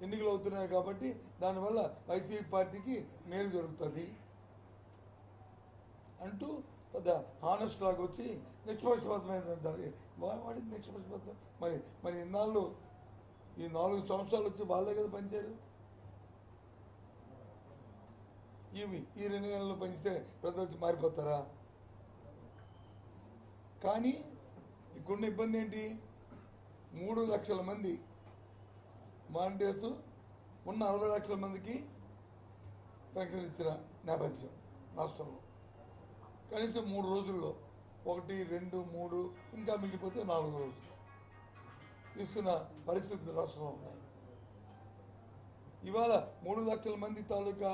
ఎన్నికలు అవుతున్నాయి కాబట్టి దానివల్ల వైసీపీ పార్టీకి మేలు జరుగుతుంది అంటూ పెద్ద హానెస్ట్ లాగా వచ్చి నిష్పక్షపాతమైన వాడింది నిష్పక్షపాతం. మరి ఇన్నాళ్ళు ఈ 4 సంవత్సరాలు వచ్చి వాళ్ళే కదా పనిచేయరు. ఈ 2 నెలల్లో పనిస్తే ప్రజలు వచ్చి మారిపోతారా? కానీ ఇక్కడున్న ఇబ్బంది ఏంటి? 3 లక్షల మంది వాలంటీర్స్ ఉన్న 60 లక్షల మందికి పెన్షన్ ఇచ్చిన నేపథ్యం రాష్ట్రంలో. కనీసం 3 రోజుల్లో 1, 2, 3 ఇంకా మిగిలిపోతే 4 రోజులు ఇస్తున్న పరిస్థితులు రాష్ట్రంలో ఉన్నాయి. ఇవాళ 3 లక్షల మంది తాలూకా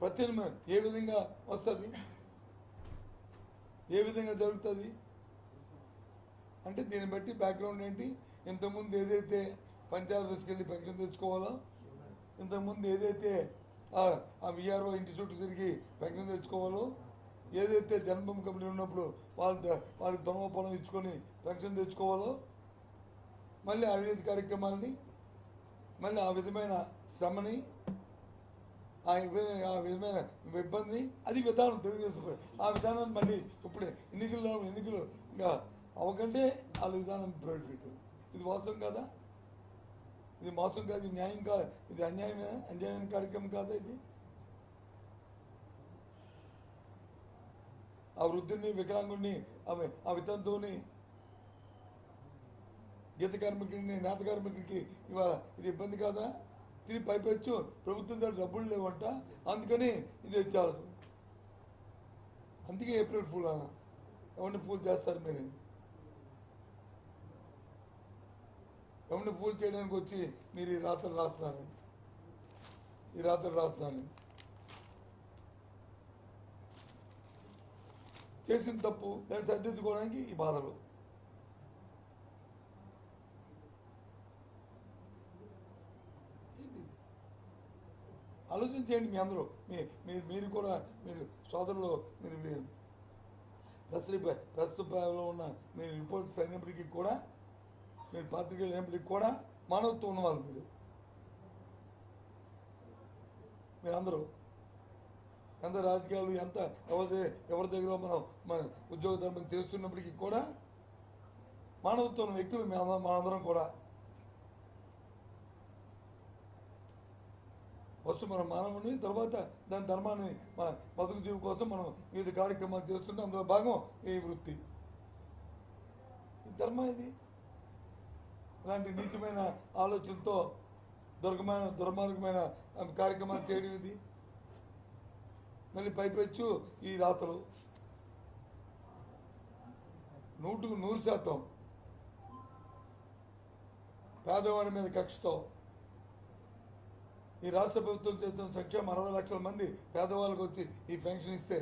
ప్రత్యామ్నాయం ఏ విధంగా వస్తుంది, ఏ విధంగా జరుగుతుంది అంటే దీన్ని బట్టి బ్యాక్గ్రౌండ్ ఏంటి? ఇంతకుముందు ఏదైతే పంచాయత్ ఆఫీస్కి వెళ్ళి పెన్షన్ తెచ్చుకోవాలో, ఇంతకుముందు ఏదైతే ఆ విఆర్ఓ ఇంటి చుట్టూ తిరిగి పెన్షన్ తెచ్చుకోవాలో, ఏదైతే జన్మభూమి కమిటీ ఉన్నప్పుడు వాళ్ళకి దొంగ పొలం ఇచ్చుకొని పెన్షన్ తెచ్చుకోవాలో, మళ్ళీ అవినీతి కార్యక్రమాలని, మళ్ళీ ఆ విధమైన శ్రమని, ఆ విధమైన ఇబ్బందిని, అది విధానం తెలుగుదేశం. ఆ విధానాన్ని మళ్ళీ ఇప్పుడు ఎన్నికలు ఇంకా అవకంటే వాళ్ళ విధానం ప్రవేశపెట్టారు. ఇది మోసం కాదా? ఇది మోసం కాదు, ఇది న్యాయం కాదు, ఇది అన్యాయమైన కార్యక్రమం కాదా? ఇది ఆ వృద్ధుని, వికలాంగుడిని, ఆ వితంతువుని, గీత కార్మికుడిని, నేత కార్మికుడికి ఇవాళ ఇది ఇబ్బంది కాదా? తిరిగి పైపెచ్చు ప్రభుత్వం దగ్గర డబ్బులు లేవంట, అందుకని ఇది వచ్చారు. అందుకే ఏప్రిల్ ఫూల్ అన్న. ఎవరిని ఫూల్ చేస్తారు మీరు? ఎవరిని ఫూల్ చేయడానికి వచ్చి మీరు ఈ రాత్రులు రాస్తున్నారండి, ఈ రాత్రులు రాస్తున్నారండి. చేసిన తప్పు దాన్ని సరిదిద్దుకోవడానికి ఈ బాధలు. ఆలోచించేయండి మీ అందరూ. మీరు కూడా మీరు సోదరులు, మీరు ప్రస్తుతంలో ఉన్న మీరు రిపోర్ట్స్ అయినప్పటికీ కూడా, మీరు పాత్రికేయులు అయినప్పటికీ కూడా మానవత్వం ఉన్నవాళ్ళు మీరందరూ. ఎంత రాజకీయాలు ఎంత ఎవరి దగ్గర మన ఉద్యోగ ధర్మం చేస్తున్నప్పటికీ కూడా మానవత్వం ఉన్న వ్యక్తులు మనందరం కూడా. ఫస్ట్ మనం మానవుని, తర్వాత దాని ధర్మాన్ని బతుకు జీవి కోసం మనం వివిధ కార్యక్రమాలు చేస్తుంటే అందులో భాగం ఈ వృత్తి, ఈ ధర్మం. ఇది ఇలాంటి నీచమైన ఆలోచనతో దుర్మార్గమైన కార్యక్రమాలు చేయడం ఇది. మళ్ళీ పైపెచ్చు ఈ రాతలు 100% పేదవాడి మీద కక్షతో ఈ రాష్ట్ర ప్రభుత్వం చేస్తున్న సంక్షేమం 60 లక్షల మంది పేదవాళ్ళకు వచ్చి ఈ పెన్షన్ ఇస్తే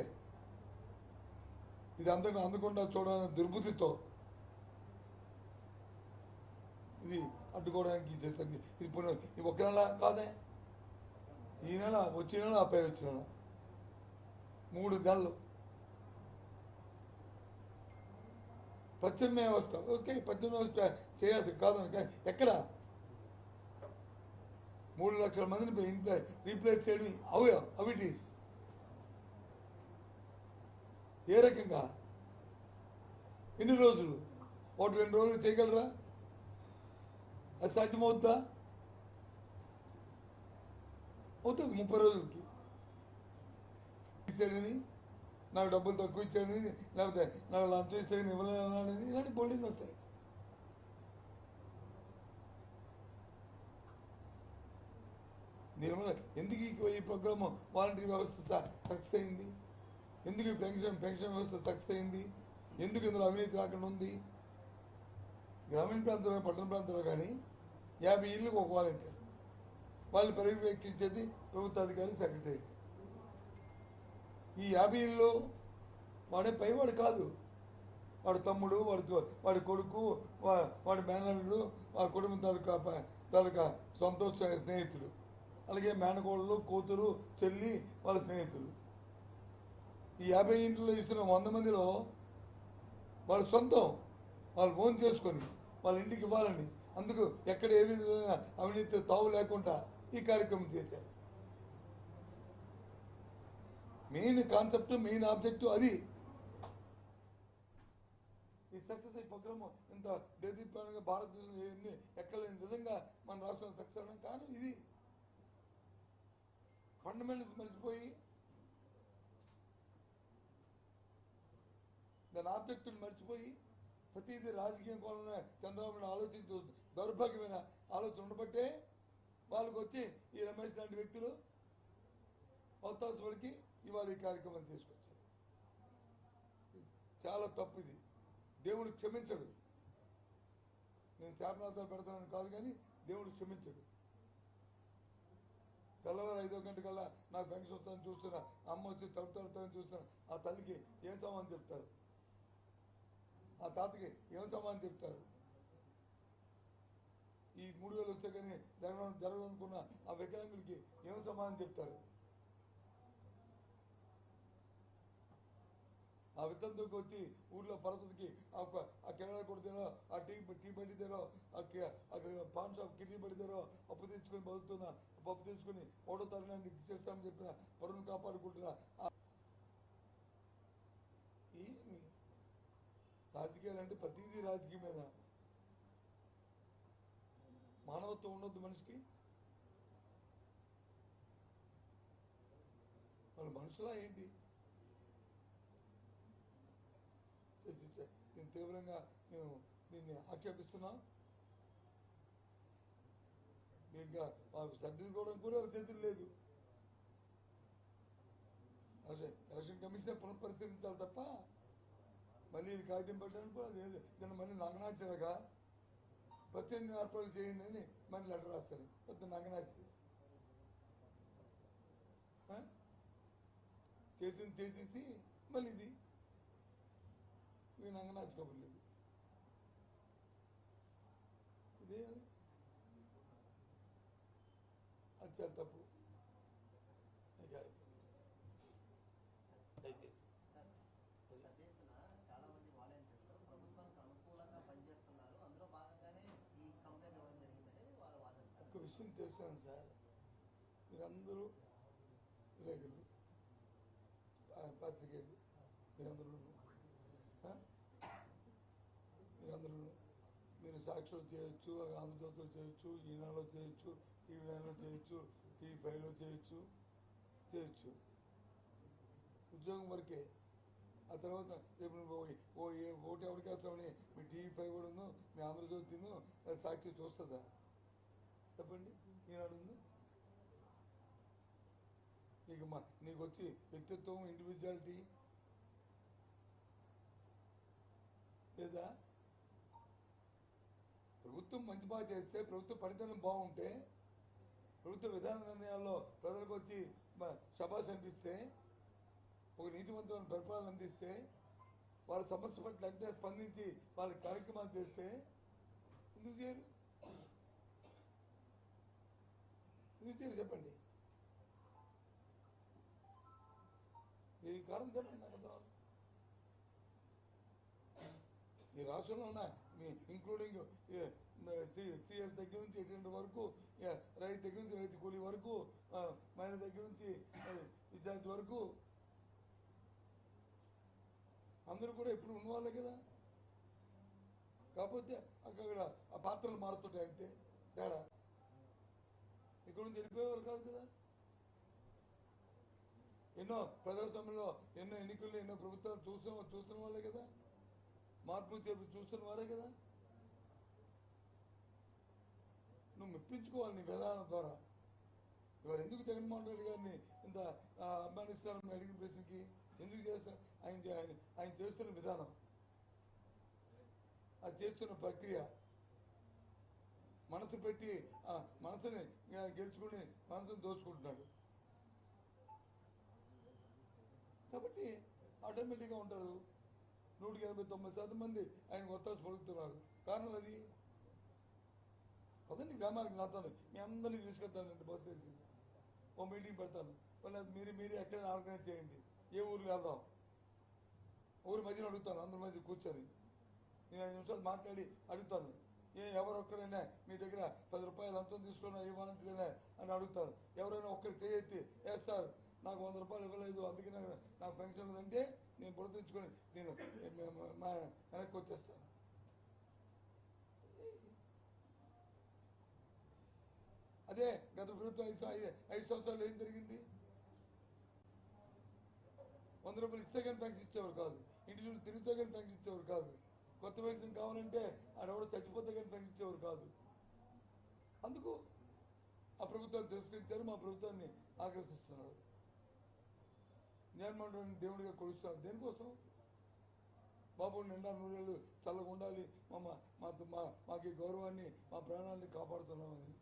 ఇది అందకుండా చూడాలనే దుర్బుద్ధితో ఇది అడ్డుకోవడానికి చేస్తారు. ఇది ఒక నెల కాదే, ఈ నెల, వచ్చే నెల, ఆపై వచ్చిన నెల, 3 నెలలు ప్రత్యామ్నాయ వ్యవస్థ. ఓకే, ప్రత్యామ్నాయ వ్యవస్థ చేయదు కాదు. ఎక్కడ 3 లక్షల మందిని రీప్లేస్ చేయడం హౌ ఇట్ ఈస్? ఏ రకంగా? ఎన్ని రోజులు? 1-2 రోజులు చేయగలరా? అది సాధ్యమవుతుందా? అవుతుంది 30 రోజులకి. ఇచ్చాడని, నాకు డబ్బులు తక్కువ ఇచ్చాడని, లేకపోతే నాకు లంచం ఇస్తే ఇవ్వలేదని, ఇలాంటి బోల్డింగ్ వస్తాయి. దీనివల్ల ఎందుకు ఈ ప్రోగ్రామ్ వాలంటరీ వ్యవస్థ సక్సెస్ అయింది? ఎందుకు ఈ పెన్షన్ వ్యవస్థ సక్సెస్ అయింది? ఎందుకు ఇందులో అవినీతి రాకుండా ఉంది? గ్రామీణ ప్రాంతంలో, పట్టణ ప్రాంతంలో కానీ 50 ఇళ్ళకు ఒక వాలంటీర్, వాళ్ళు పర్యవేక్షించేది ప్రభుత్వ అధికారి, సెక్రటరీ. ఈ 50 ఇళ్ళు వాడే పైవాడు కాదు, వాడి తమ్ముడు, వాడి కొడుకు, వాడి మేనల్లుడు, వాడి కుటుంబం తాలూకా సొంత స్నేహితుడు, అలాగే మేనకోడలు, కూతురు, చెల్లి, వాళ్ళ స్నేహితులు. ఈ 50 ఇంట్లో ఇస్తున్న 100 మందిలో వాళ్ళ సొంతం, వాళ్ళు ఫోన్ చేసుకొని వాళ్ళ ఇంటికి ఇవ్వాలని అందుకు ఎక్కడ ఏ విధంగా అవినీతి తావు లేకుండా ఈ కార్యక్రమం చేశారు. మెయిన్ కాన్సెప్ట్, మెయిన్ ఆబ్జెక్టివ్ అది. ఈ సక్సెస్ ఈ ప్రోగ్రామ్ ఇంత దేదీప్యంగా భారతదేశంలో ఎన్ని ఎక్కడ లేని విధంగా మన రాష్ట్రంలో సక్సెస్ అవడం కారణం ఇది. ఫండమెంటల్స్ మర్చిపోయి దాని ఆబ్జెక్టులు మర్చిపోయి ప్రతిదీ రాజకీయం కోణంలో చంద్రబాబు ఆలోచించు దౌర్భాగ్యమైన ఆలోచన ఉండబట్టే వాళ్ళకి వచ్చి ఈ రమేష్ లాంటి వ్యక్తులు అవతాల్సి ఇవాళ ఈ కార్యక్రమం తీసుకొచ్చారు. చాలా తప్పు ఇది. దేవుడు క్షమించడు. నేను శాపనార్థాలు పెడతానని కాదు, కానీ దేవుడు క్షమించడు. తెల్లవారు 5 గంటకల్లా నాకు పెన్షన్ వస్తుందని చూస్తున్నా, అమ్మ వచ్చి తలుపు తలుపుతానని చూస్తున్నా, ఆ తల్లికి ఏం సమానం చెప్తారు? ఆ తాతకి ఏం సమానం చెప్తారు? ఈ 3000 వస్తే కానీ జరగదనుకున్న ఆ వికలాంగుడికి ఏం సమానం చెప్తారు? ఆ విద్దంతుకి వచ్చి ఊర్లో పరపతికి ఆ కిరాణా కొడితేనో, ఆ టీ బండితేనో, ఆ పాన్ షాప్ కిడ్నీ పడితేనో అప్పు తెచ్చుకొని బతుకుతున్నా, పప్పు తెచ్చుకొని 1వ తారీఖు చేస్తామని చెప్పిన పరువును కాపాడుకుంటున్నా. ఏమి రాజకీయాలు అంటే ప్రతిదీ రాజకీయమేనా? మానవత్వం ఉండొద్దు మనిషికి? వాళ్ళు మనుషులా ఏంటి? దీన్ని తీవ్రంగా మేము దీన్ని ఆక్షేపిస్తున్నాం. ఇంకా మాకు సర్దిద్దుకోవడం కూడా చేతులు లేదు. ఎలక్షన్ కమిషన్ పునఃపరిశీలించాలి తప్ప మళ్ళీ కాగితం పెట్టడానికి కూడా లేదు. దాన్ని మళ్ళీ నాగనాచారుగా ప్రత్యేక ఏర్పాటు చేయండి అని మళ్ళీ లెటర్ రాస్తారు. పెద్ద నాగనాచి చేసేసి మళ్ళీ ఇది నాగనాచి కబుర్లేదు. ఇదే అది చాలా తప్పు. దయచేసి ఒక్క విషయం తెలుసాను సార్, మీరందరూ విలేకరులు, పాత్రికేయులు, మీరందరూ మీరు సాక్షులు చేయొచ్చు, ఆంధ్రజ్యోతిలో చేయొచ్చు, ఈనాడులో చేయొచ్చు, టీవీ 9లో చేయొచ్చు, టీవీ 5లో చేయొచ్చు. ఉద్యోగం వరకే. ఆ తర్వాత రేపు ఓటు ఎవరికి వేస్తామని మీ టీవీ 5 కూడా మీ ఆంధ్రజ్యోతిను సాక్షి చూస్తుందా? చెప్పండి. ఈనాడు నీకు వచ్చి వ్యక్తిత్వం, ఇండివిజువాలిటీ లేదా? ప్రభుత్వం మంచి బాగా చేస్తే, ప్రభుత్వ పనితనం బాగుంటే, ప్రభుత్వ విధాన నిర్ణయాల్లో ప్రజలకు వచ్చి శభాష్ అనిపిస్తే, ఒక నీతివంతమైన పరిపాలన అందిస్తే, వాళ్ళ సమస్య పట్ల వెంటనే స్పందించి వాళ్ళ కార్యక్రమాలు చేస్తే ఎందుకు చేయరు? చెప్పండి. ఈ కారణం చెప్పండి నాకు అర్థం. ఈ రాష్ట్రంలో ఉన్న ఇంక్లూడింగ్ సిఎస్ దగ్గర నుంచి ఎటువంటి వరకు, రైతు దగ్గర నుంచి రైతు కూలీ వరకు, మహిళ దగ్గర నుంచి విద్యార్థి వరకు అందరూ కూడా ఎప్పుడు ఉన్నవాళ్ళే కదా. కాకపోతే అక్కడ ఆ పాత్రలు మారుతుంటాయి అంతే తేడా. ఇక్కడ నుంచి వెళ్ళిపోయేవారు కాదు కదా. ఎన్నో ప్రజాస్వామ్యంలో ఎన్నో ఎన్నికల్లో ఎన్నో ప్రభుత్వాలు చూస్తున్న వాళ్ళే కదా. మార్పు చేర్పు చూస్తున్న వారే కదా. నువ్వు మెప్పించుకోవాలి నీ విధానం ద్వారా. ఇవాళ ఎందుకు జగన్మోహన్ రెడ్డి గారిని ఇంత అభిమానిస్తారని అడిగిన ప్రశ్నకి ఎందుకు చేస్తారు? ఆయన చేస్తున్న విధానం, అది చేస్తున్న ప్రక్రియ, మనసు పెట్టి మనసుని గెలుచుకుని మనసుని దోచుకుంటున్నాడు. కాబట్టి ఆటోమేటిక్గా ఉంటారు. 189% మంది ఆయనకు ఒత్తాసు పలుకుతున్నారు. కారణం అది. పదండి గ్రామాలకు నాతాను, మీ అందరినీ తీసుకెళ్తానండి బస్సు వేసి, ఓ మీటింగ్ పెడతాను. వాళ్ళు మీరే ఎక్కడైనా ఆర్గనైజ్ చేయండి. ఏ ఊరికి వెళ్దాం, ఊరి మధ్యలో అడుగుతాను, అందరి మధ్య కూర్చొని నేను 5 నిమిషాలు మాట్లాడి అడుగుతాను. ఎవరొక్కరైనా మీ దగ్గర 10 రూపాయలు అంతం తీసుకున్నా ఇవ్వాలంటేనే అని అడుగుతారు. ఎవరైనా ఒక్కరు చేయెత్తి వేస్తారు, నాకు 100 రూపాయలు ఇవ్వలేదు అందుకే నాకు పెన్షన్ లేదంటే నేను పొడిపించుకొని నేను వెనక్కి వచ్చేస్తాను. అదే గత ప్రభుత్వం 5 సంవత్సరాలు ఏం జరిగింది? 100 రూపాయలు ఇస్తే కానీ పెన్షన్ ఇచ్చేవారు కాదు, ఇంటి చుట్టూ తిరిగితే కానీ పెన్షన్ ఇచ్చేవారు కాదు, కొత్త పెన్షన్ కావాలంటే ఆడెవడో చచ్చిపోతే కానీ పెన్షన్ ఇచ్చేవారు కాదు. అందుకు ఆ ప్రభుత్వాన్ని తిరస్కరించారు, మా ప్రభుత్వాన్ని ఆకర్షిస్తున్నారు. జగన్మోహన్ రెడ్డిని దేవుడిగా కొలుస్తున్నారు. దేనికోసం? బాబు నిండా నూరేళ్ళు చల్లగా ఉండాలి, మాకు ఈ గౌరవాన్ని మా ప్రాణాలని కాపాడుతున్నామని.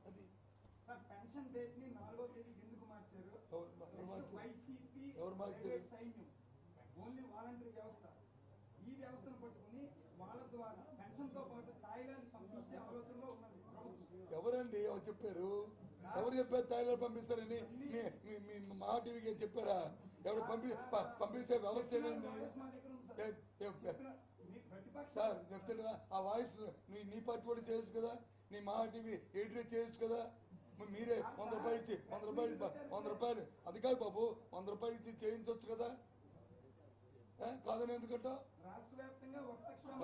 అది పెన్షన్ డేట్ ని 4వ తేదీకి ఎందుకు మార్చారు? ఎవరు మార్చారు? సైన్యం ఓన్లీ వాలంటరీ వ్యవస్థ. ఈ వ్యవస్థను పట్టుకుని వాళ్ళ ద్వారా పెన్షన్ తో పాటు తాయిలాండ్ పంపించే ఆలోచనలో ఉన్నది ప్రభుత్వం. ఎవరండి ఎవరు చెప్పారు? ఎవరు చెప్పారు తాయిలాండ్ పంపిస్తారని? మీ మా టీవీకి చెప్పారా? ఎవరు పంపిస్తే వ్యవస్థ ఏమైంది సార్? చెప్తున్నా ఆ వాయిస్ నీ పార్టీ కూడా చేయొచ్చు కదా, నీ మా టీవీ ఎడిట్ చేయొచ్చు కదా. మీరే 100 రూపాయలు ఇచ్చి 100 రూపాయలు అది కాదు బాబు, 100 రూపాయలు ఇచ్చి చేయించవచ్చు కదా. కాదని ఎందుకంటా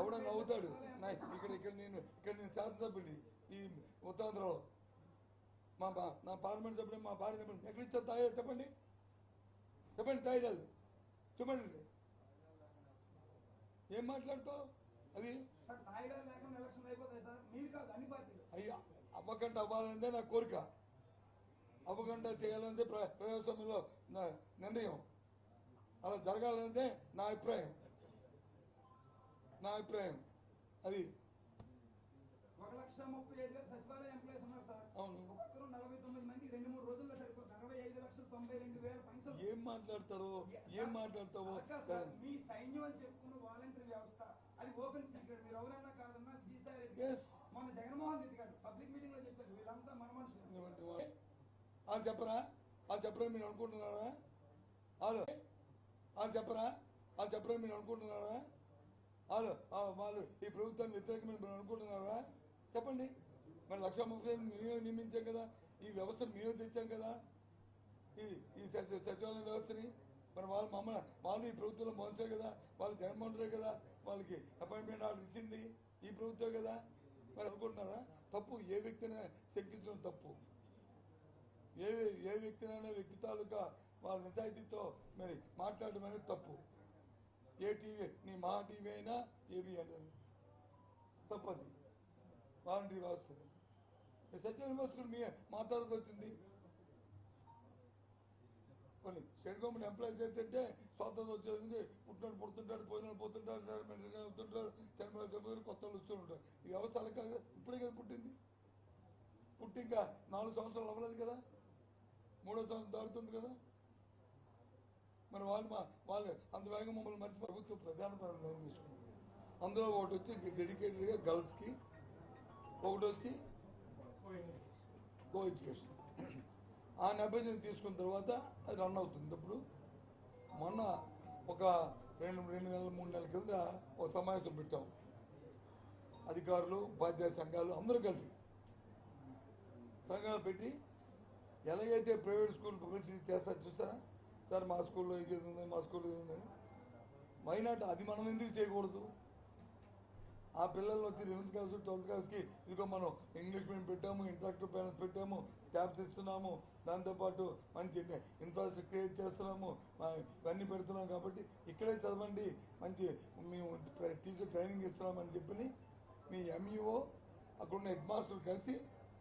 ఎవడన్నా అవుతాడు. ఇక్కడ నేను శాసనసభ్యుడిని ఈ ఉత్తరాంధ్రలో, నా పార్లమెంట్ సభ్యుడు మా భార్య చెప్పండి, ఎక్కడ ఇచ్చారు తాయిలాలు చెప్పండి, తాయిలాలు చెప్పండి. ఏం మాట్లాడతావు? అది అయ్యా అవ్వకుండా అవ్వాలనేదే నా కోరిక, అవ్వకుండా చేయాలనేదే ప్రజాస్వామ్యంలో నిర్ణయం, అలా జరగాలనేదే నా అభిప్రాయం. అది 1,35,000 సచివాలయ ఎంప్లాయీస్ ఉన్నారు సార్. అవును, ఒక్కొక్కరు 49 మంది 2-3 రోజుల్లో సరిపోతుంది. 65,92,000 పెన్షన్. ఏం మాట్లాడతావు? మీ సైన్యం అని చెప్పుకున్న వాలంటరీ వ్యవస్థ అది ఓపెన్ సీక్రెట్. మీరు ఎవరైనా కాదన్నా విజయసాయి రెడ్డి మొన్న జగన్మోహన్ రెడ్డి గారు పబ్లిక్ మీటింగ్ లో చెప్పారు, వీళ్ళంతా మన మనుషులు అని చెప్పరా మీరు అనుకుంటున్నారా? మీరు అనుకుంటున్నారా? వాళ్ళు ఈ ప్రభుత్వాన్ని వ్యతిరేకమైన మీరు అనుకుంటున్నారా? చెప్పండి. మరి 1,35,000 మేమే నియమించాం కదా, ఈ వ్యవస్థను మేమే తెచ్చాం కదా, ఈ సచివాలయ వ్యవస్థని. మరి వాళ్ళు ఈ ప్రభుత్వంలో మోసే కదా, వాళ్ళు జగన్మోహన్ రెడ్డి కదా వాళ్ళకి అపాయింట్మెంట్ ఆర్డర్ ఇచ్చింది ఈ ప్రభుత్వం కదా. మరి అనుకుంటున్నారా? తప్పు. ఏ వ్యక్తినైనా శంకించడం తప్పు. ఏ వ్యక్తినైనా వ్యక్తి తాలూకా వాళ్ళ నిజాయితీతో మరి మాట్లాడడం అనేది తప్పు. ఏ టీవీ, నీ మా టీవీ అయినా ఏబీ అనేది తప్పది. వాలంటరీ వ్యవస్థ సచివాలయ వ్యవస్థ కూడా మీ మాట్లాడుతూ వచ్చింది. కొన్ని స్టేట్ గవర్నమెంట్ ఎంప్లాయీస్ అయితే స్వాతంత్రం వచ్చేది, పుట్టినట్టు పుడుతుంటాడు, పోతుంటాడు, అవుతుంటారు, చనిపోయి కొత్త వాళ్ళు వస్తూ ఉంటారు. ఈ వ్యవస్థ అలా కాదు, ఇప్పుడే కదా పుట్టి ఇంకా 4 సంవత్సరాలు అవ్వలేదు కదా, 3వ సంవత్సరం దాడుతుంది కదా. మరి వాళ్ళు అంత వేగం మమ్మల్ని మర్చి ప్రభుత్వం ప్రధాన నిర్ణయం తీసుకున్నారు. అందులో ఒకటి వచ్చి డెడికేటెడ్గా గర్ల్స్కి, ఒకటి వచ్చి కో ఎడ్యుకేషన్. ఆ నేపథ్యం తీసుకున్న తర్వాత అది రన్ అవుతుంది. ఇప్పుడు మొన్న ఒక 2 నెలలు 3 నెలల కింద ఒక సమావేశం పెట్టాం. అధికారులు, ఉపాధ్యాయ సంఘాలు అందరూ కలిపి సంఘాలు పెట్టి ఎలాగైతే ప్రైవేట్ స్కూల్ పబ్లిసిటీ చేస్తారు చూసారా సార్, మా స్కూల్లో ఇది ఉంది, మా స్కూల్లో ఇది ఉంది, మైనాట్ అది మనం ఎందుకు చేయకూడదు? ఆ పిల్లలు వచ్చి 11th క్లాస్ 12th క్లాస్కి ఇదిగో మనం ఇంగ్లీష్ మీడియం పెట్టాము, ఇంటరాక్టివ్ ప్యానల్స్ పెట్టాము, ట్యాబ్స్ ఇస్తున్నాము, దాంతోపాటు మంచి ఇన్ఫ్రాస్ట్రక్చర్ క్రియేట్ చేస్తున్నాము, ఇవన్నీ పెడుతున్నాం కాబట్టి ఇక్కడే చదవండి, మంచి మేము టీచర్ ట్రైనింగ్ ఇస్తున్నామని చెప్పి మీ ఎంఈఓ అక్కడున్న హెడ్ మాస్టర్ కలిసి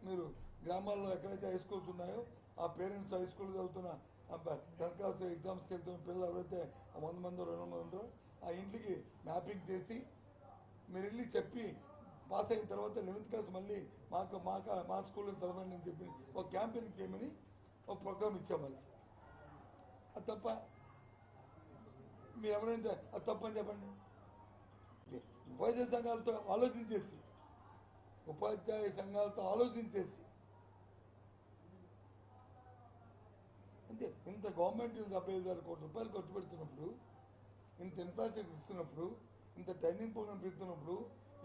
మీరు గ్రామాల్లో ఎక్కడైతే హై స్కూల్స్ ఉన్నాయో ఆ పేరెంట్స్ హై స్కూల్ చదువుతున్న 10th క్లాస్ ఎగ్జామ్స్కి వెళ్తున్న పిల్లలు ఎవరైతే 100 మందో 200 మంది ఉంటారో ఆ ఇంటికి మ్యాపింగ్ చేసి మీరు వెళ్ళి చెప్పి పాస్ అయిన తర్వాత 11th క్లాస్ మళ్ళీ మా స్కూల్లో చదవండి అని చెప్పి ఒక క్యాంపెయిన్ చేయమని ఒక ప్రోగ్రామ్ ఇచ్చాం వాళ్ళకి. అది తప్ప? మీరు ఎవరైనా అది తప్పని చెప్పండి. ఉపాధ్యాయ సంఘాలతో ఆలోచించేసి అంటే ఇంత గవర్నమెంట్ 75,000 కోట్ల రూపాయలు ఖర్చు పెడుతున్నప్పుడు ఇంత ఇన్ఫ్రాస్ట్రక్చర్ ఇస్తున్నప్పుడు, ఇంత ట్రైనింగ్ ప్రోగ్రామ్ పెడుతున్నప్పుడు,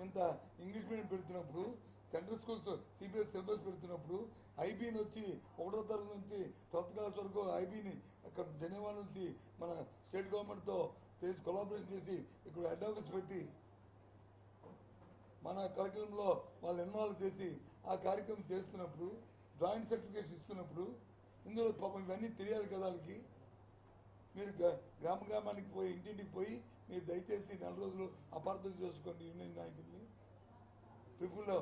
ఇంత ఇంగ్లీష్ మీడియం పెడుతున్నప్పుడు, సెంట్రల్ స్కూల్స్ సిబిఎస్ సిలబస్ పెడుతున్నప్పుడు, ఐబీని వచ్చి 1వ తరగతి నుంచి 12th క్లాస్ వరకు ఐబీని అక్కడ జెనీవా నుంచి మన స్టేట్ గవర్నమెంట్తో చేసి కొలాబరేషన్ చేసి ఇక్కడ హెడ్ ఆఫీస్ పెట్టి మన కరికులంలో వాళ్ళు ఇన్వాల్వ్ చేసి ఆ కార్యక్రమం చేస్తున్నప్పుడు, జాయింట్ సర్టిఫికేట్స్ ఇస్తున్నప్పుడు, ఇందులో పాపం ఇవన్నీ తెలియాలి కదా వాళ్ళకి. మీరు గ్రామ గ్రామానికి పోయి ఇంటింటికి పోయి మీరు దయచేసి 4 రోజులు అపార్థం చేసుకోండి యూనియన్ నాయకుల్ని, పీపుల్లో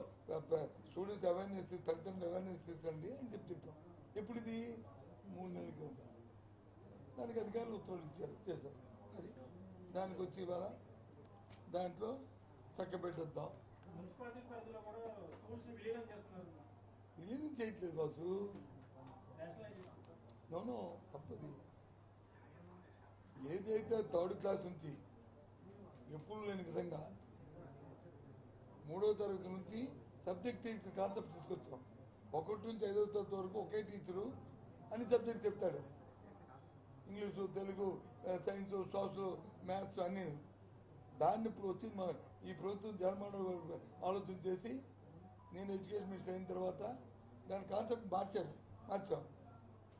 స్టూడెంట్స్ అవేర్నెస్, తల్లిదండ్రులు అవేర్నెస్ తీసుకురండి అని చెప్పాం. ఎప్పుడు ఇది 3 నెలల క్రితం. దానికి అధికారులు ఉత్తర్వులు చేశారు. అది దానికి వచ్చి ఇవాళ దాంట్లో చక్కబెట్టేద్దాం. విలీనం చేయట్లేదు బాసు, నోనో తప్పది. ఏదైతే 3rd క్లాస్ నుంచి ఎప్పుడు లేని విధంగా 3వ తరగతి నుంచి సబ్జెక్ట్ టీచర్ కాన్సెప్ట్ తీసుకొచ్చాం. 1 నుంచి 5వ తరగతి వరకు ఒకే టీచరు అన్ని సబ్జెక్ట్ చెప్తాడు. English, Telugu, science, social, maths అన్నీ. దాన్ని ఇప్పుడు వచ్చి ఈ ప్రభుత్వం జగన్మోహన్ ఆలోచన చేసి నేను ఎడ్యుకేషన్ మినిస్టర్ అయిన తర్వాత దాని కాన్సెప్ట్ మార్చాం.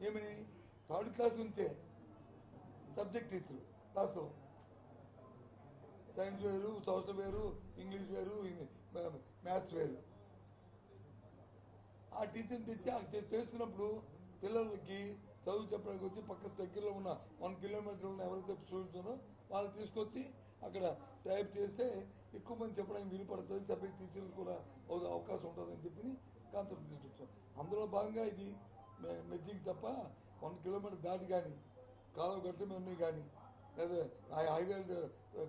ఏమని 3rd క్లాస్ నుంచే సబ్జెక్ట్ టీచరు క్లాసులో సైన్స్ వేరు, సోషల్ వేరు, ఇంగ్లీష్ వేరు, మ్యాథ్స్ వేరు. ఆ టీచర్ని తెచ్చి చేస్తున్నప్పుడు పిల్లలకి చదువు చెప్పడానికి వచ్చి పక్క దగ్గరలో ఉన్న 1 కిలోమీటర్ ఉన్న ఎవరైతే స్టూడెంట్స్ ఉన్నారో వాళ్ళు తీసుకొచ్చి అక్కడ టైప్ చేస్తే ఎక్కువ మంది చెప్పడానికి వీలు పడుతుంది, సబ్జెక్ట్ టీచర్లు కూడా అవకాశం ఉంటుందని చెప్పి కాన్సెప్ట్ తీసుకొచ్చాం. అందులో భాగంగా ఇది మెజ్జింగ్ తప్ప 1 కిలోమీటర్ దాటి కానీ కాలువ గట్ల మీద ఉన్నాయి కానీ లేదా హైవే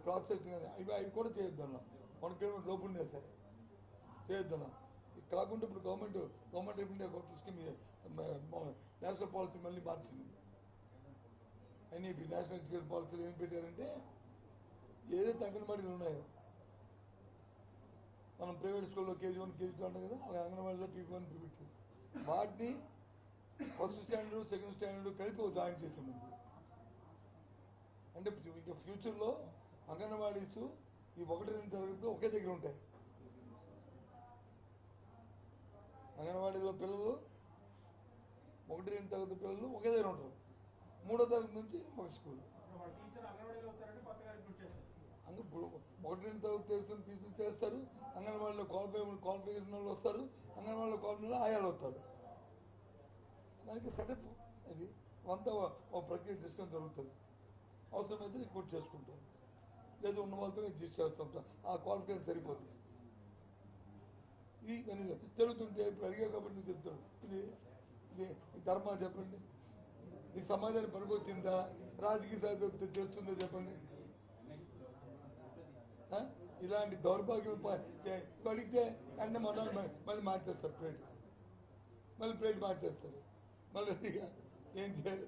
క్రాస్ చేసిన కానీ అవి కూడా చేయొద్దన్నా. 1 కిలోమీటర్ లోపు ఉన్నాయి సరే చేయొద్దన్నా. కాకుండా ఇప్పుడు గవర్నమెంట్ ఆఫ్ ఇండియా కొత్త స్కీమ్ నేషనల్ పాలసీ మళ్ళీ మార్చింది. ఎన్ఈపీ నేషనల్ ఎడ్యుకేషన్ పాలసీలు ఏం పెట్టారంటే ఏదైతే అంగన్వాడీలు ఉన్నాయో మనం ప్రైవేట్ స్కూల్లో KG1 KG2 అంటాం కదా, అలా అంగన్వాడీలో PP1 PP2 వాటిని ఫస్ట్ స్టాండర్డ్ సెకండ్ స్టాండర్డ్ కలిపి జాయిన్ చేసింది. అంటే ఇంకా ఫ్యూచర్లో అంగన్వాడీస్ ఈ 1-2 తరగతి ఒకే దగ్గర ఉంటాయి. అంగన్వాడీలో పిల్లలు 1-2 తరగతి పిల్లలు ఒకే దగ్గర ఉంటారు. 3వ తరగతి నుంచి ఒక స్కూల్. 1-2 తరగతి తీసుకుని చేస్తారు. అంగన్వాడీలో క్వాలిఫికేషన్ వాళ్ళు వస్తారు. అంగన్వాడీలో క్వాలిఫికేషన్ ఆయాలు వస్తారు. దానికి సెటప్ అది అంతా ఒక ప్రక్రియ డిస్కౌంట్ జరుగుతుంది. అవసరమైతే రిక్రూట్ చేసుకుంటాం, లేదా ఉన్న వాళ్ళతో అడ్జస్ట్ చేస్తాం. ఆ క్వాలిఫికేషన్ సరిపోతుంది. ఇది జరుగుతుంటే ఇప్పుడు అడిగా కాబట్టి నువ్వు చెప్తాను. ఇది ధర్మా చెప్పండి. ఈ సమాజానికి పనికొచ్చిందా? రాజకీయ సాధ్యత చేస్తుందో చెప్పండి. ఇలాంటి దౌర్భాగ్యం అడిగితే అన్నీ మళ్ళీ మార్చేస్తారు ప్లేట్, మళ్ళీ ప్లేట్ మార్చేస్తారు. మళ్ళీ ఏం చేయాలి?